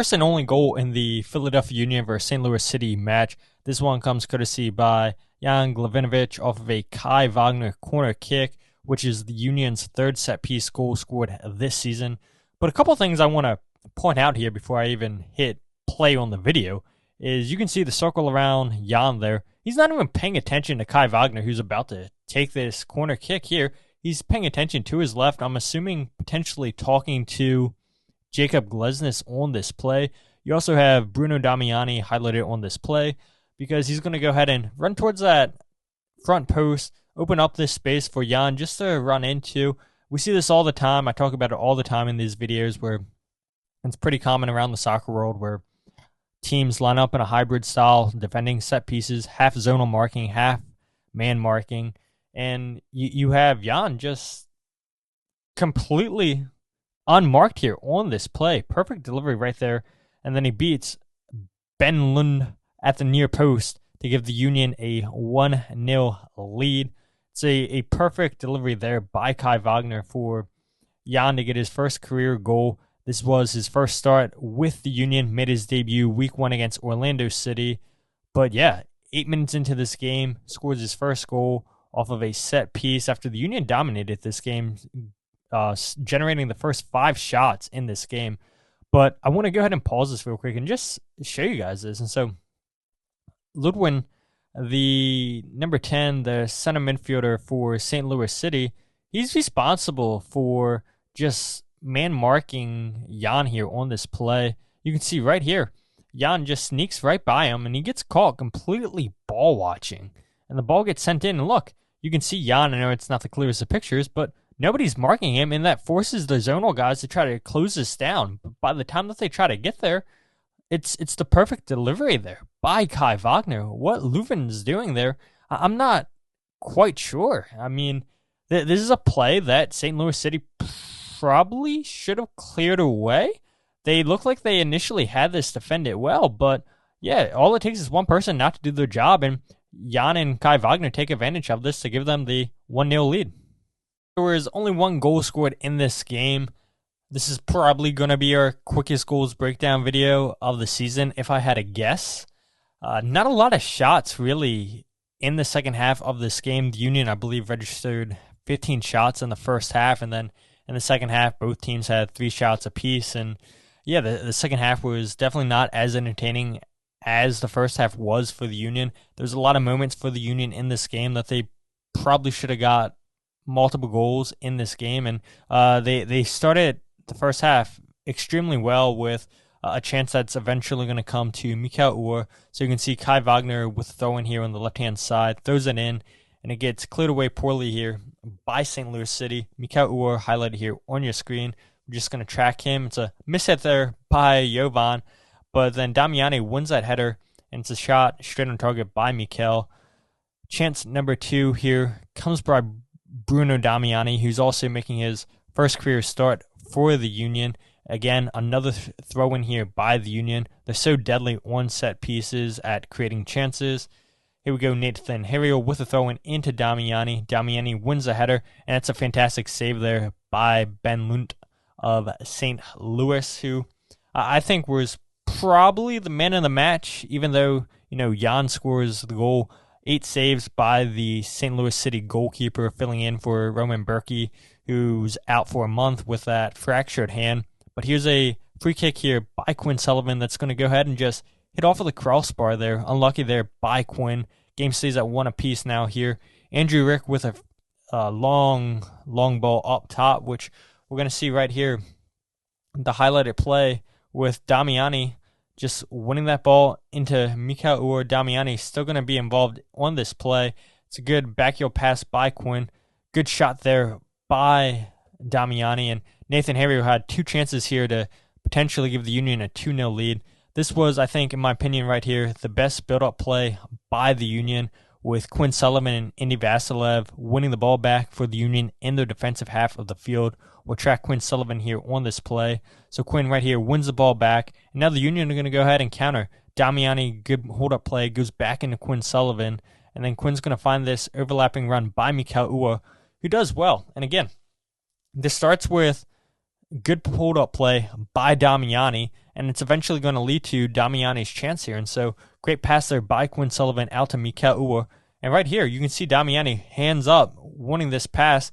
First and only goal in the Philadelphia Union versus St. Louis City match. This one comes courtesy by Ian Glavinovich off of a Kai Wagner corner kick, which is the Union's third set-piece goal scored this season. But a couple things I want to point out here before I even hit play on the video is you can see the circle around Jan there. He's not even paying attention to Kai Wagner, who's about to take this corner kick here. He's paying attention to his left. I'm assuming potentially talking to Jacob Glesnes on this play. You also have Bruno Damiani highlighted on this play because he's going to go ahead and run towards that front post, open up this space for Jan just to run into. We see this all the time. I talk about it all the time in these videos where it's pretty common around the soccer world where teams line up in a hybrid style, defending set pieces, half zonal marking, half man marking, and you have Jan just completely unmarked here on this play. Perfect delivery right there. And then he beats Ben Lundt at the near post to give the Union a 1-0 lead. It's a perfect delivery there by Kai Wagner for Jan to get his first career goal. This was his first start with the Union, made his debut week 1 against Orlando City. But yeah, 8 minutes into this game, scores his first goal off of a set piece after the Union dominated this game, generating the first 5 shots in this game. But I want to go ahead and pause this real quick and just show you guys this. And so Ludwin, the number 10, the center midfielder for St. Louis City, he's responsible for just man marking Jan here on this play. You can see right here, Jan just sneaks right by him and he gets caught completely ball watching. And the ball gets sent in. And look, you can see Jan. I know it's not the clearest of pictures, but nobody's marking him, and that forces the zonal guys to try to close this down. But by the time that they try to get there, it's the perfect delivery there by Kai Wagner. What Leuven's doing there, I'm not quite sure. I mean, this is a play that St. Louis City probably should have cleared away. They look like they initially had this defended well, but yeah, all it takes is one person not to do their job, and Jan and Kai Wagner take advantage of this to give them the 1-0 lead. There was only one goal scored in this game. This is probably going to be our quickest goals breakdown video of the season, if I had a guess. Not a lot of shots, really, in the second half of this game. The Union, I believe, registered 15 shots in the first half, and then in the second half, both teams had 3 shots apiece. And yeah, the second half was definitely not as entertaining as the first half was for the Union. There's a lot of moments for the Union in this game that they probably should have got multiple goals in this game, and they started the first half extremely well with a chance that's eventually going to come to Mikael Uhre. So you can see Kai Wagner with the throw in here on the left-hand side, throws it in, and it gets cleared away poorly here by St. Louis City. Mikael Uhre highlighted here on your screen. We're just going to track him. It's a mishit there by Jovan, but then Damiani wins that header, and it's a shot straight on target by Mikael. Chance number 2 here comes by Bruno Damiani, who's also making his first career start for the Union. Again, another throw in here by the Union. They're so deadly on set pieces at creating chances. Here we go, Nathan Herriel with a throw in into Damiani. Damiani wins the header, and it's a fantastic save there by Ben Lundt of St. Louis, who I think was probably the man of the match, even though, Jan scores the goal. 8 saves by the St. Louis City goalkeeper, filling in for Roman Berkey, who's out for a month with that fractured hand. But here's a free kick here by Quinn Sullivan that's going to go ahead and just hit off of the crossbar there. Unlucky there by Quinn. Game stays at 1 apiece now here. Andrew Rick with a long ball up top, which we're going to see right here. The highlighted play with Damiani just winning that ball into Mikael Uhre. Damiani still going to be involved on this play. It's a good backheel pass by Quinn. Good shot there by Damiani. And Nathan Herriel had 2 chances here to potentially give the Union a 2-0 lead. This was, I think, in my opinion right here, the best build-up play by the Union, with Quinn Sullivan and Indy Vasilev winning the ball back for the Union in their defensive half of the field. We'll track Quinn Sullivan here on this play. So Quinn right here wins the ball back. And now the Union are going to go ahead and counter. Damiani, good hold-up play, goes back into Quinn Sullivan. And then Quinn's going to find this overlapping run by Mikael Uhre, who does well. And again, this starts with good pulled-up play by Damiani, and it's eventually going to lead to Damiani's chance here. And so, great pass there by Quinn Sullivan out to Mikel Uwer. And right here, you can see Damiani hands up, winning this pass.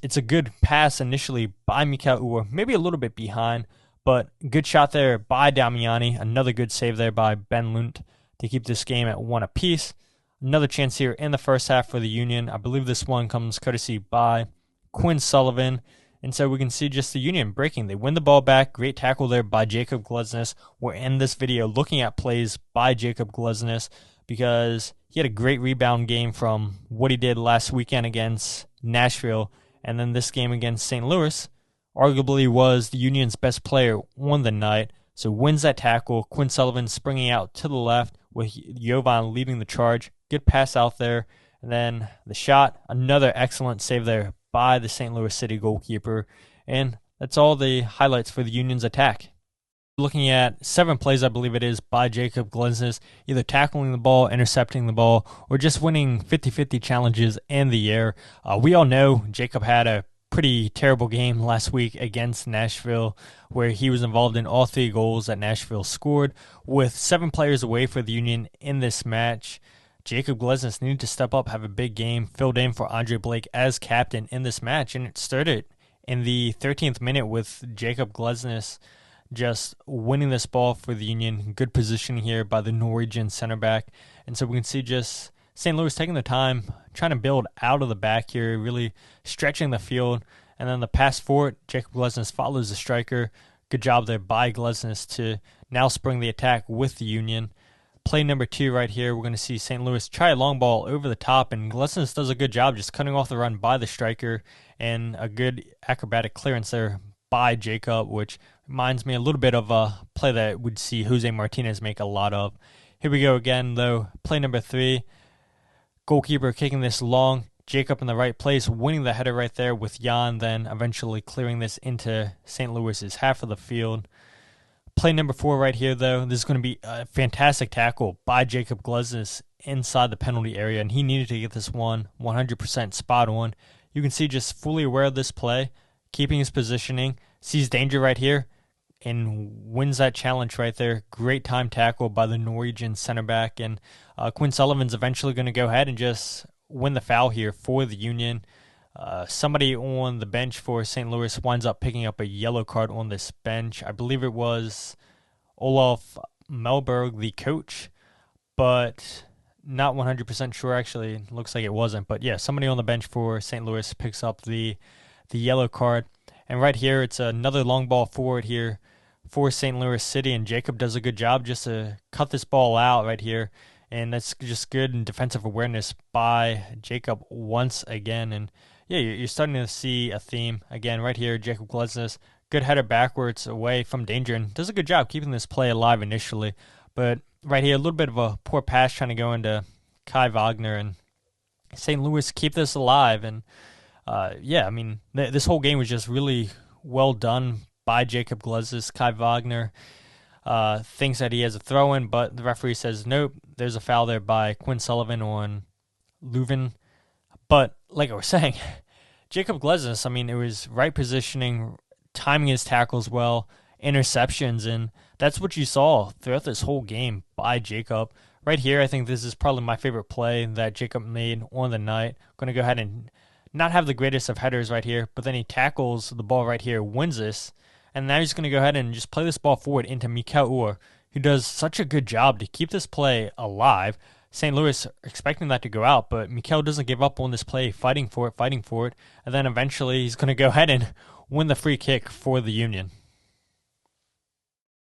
It's a good pass initially by Mikel Uwer, maybe a little bit behind, but good shot there by Damiani. Another good save there by Ben Lundt to keep this game at 1 apiece. Another chance here in the first half for the Union. I believe this one comes courtesy by Quinn Sullivan. And so we can see just the Union breaking. They win the ball back. Great tackle there by Jacob Glesnes. We're in this video looking at plays by Jacob Glesnes because he had a great rebound game from what he did last weekend against Nashville. And then this game against St. Louis arguably was the Union's best player on the night. So wins that tackle. Quinn Sullivan springing out to the left with Jovan leading the charge. Good pass out there. And then the shot. Another excellent save there by the St. Louis City goalkeeper. And that's all the highlights for the Union's attack. Looking at 7 plays, I believe it is, by Jacob Glesnes, either tackling the ball, intercepting the ball, or just winning 50-50 challenges in the air. We all know Jacob had a pretty terrible game last week against Nashville, where he was involved in all 3 goals that Nashville scored. With 7 players away for the Union in this match, Jacob Glesnes needed to step up, have a big game, filled in for Andre Blake as captain in this match, and it started in the 13th minute with Jacob Glesnes just winning this ball for the Union. Good position here by the Norwegian center back. And so we can see just St. Louis taking the time, trying to build out of the back here, really stretching the field. And then the pass forward, Jacob Glesnes follows the striker. Good job there by Glesnes to now spring the attack with the Union. Play number 2 right here, we're going to see St. Louis try a long ball over the top, and Glesnes does a good job just cutting off the run by the striker, and a good acrobatic clearance there by Jacob, which reminds me a little bit of a play that we'd see Jose Martinez make a lot of. Here we go again, though. Play number 3. Goalkeeper kicking this long. Jacob in the right place, winning the header right there with Jan, then eventually clearing this into St. Louis's half of the field. Play number 4 right here, though. This is going to be a fantastic tackle by Jacob Glesnes inside the penalty area, and he needed to get this one 100% spot on. You can see just fully aware of this play, keeping his positioning, sees danger right here, and wins that challenge right there. Great time tackle by the Norwegian center back, and Quinn Sullivan's eventually going to go ahead and just win the foul here for the Union. Somebody on the bench for St. Louis winds up picking up a yellow card on this bench. I believe it was Olaf Melberg, the coach, but not 100% sure. Actually, looks like it wasn't. But yeah, somebody on the bench for St. Louis picks up the yellow card. And right here, it's another long ball forward here for St. Louis City, and Jacob does a good job just to cut this ball out right here. And that's just good and defensive awareness by Jacob once again. And yeah, you're starting to see a theme again right here. Jacob Glesnes, good header backwards away from danger, and does a good job keeping this play alive initially. But right here, a little bit of a poor pass trying to go into Kai Wagner, and St. Louis keep this alive. And yeah, I mean, this whole game was just really well done by Jacob Glesnes. Kai Wagner thinks that he has a throw-in, but the referee says nope. There's a foul there by Quinn Sullivan on Leuven. But like I was saying, Jacob Glesnes, I mean, it was right positioning, timing his tackles well, interceptions, and that's what you saw throughout this whole game by Jacob. Right here, I think this is probably my favorite play that Jacob made on the night. Going to go ahead and not have the greatest of headers right here, but then he tackles the ball right here, wins this, and now he's going to go ahead and just play this ball forward into Mikel Uwer, who does such a good job to keep this play alive. St. Louis expecting that to go out, but Mikel doesn't give up on this play, fighting for it, and then eventually he's going to go ahead and win the free kick for the Union.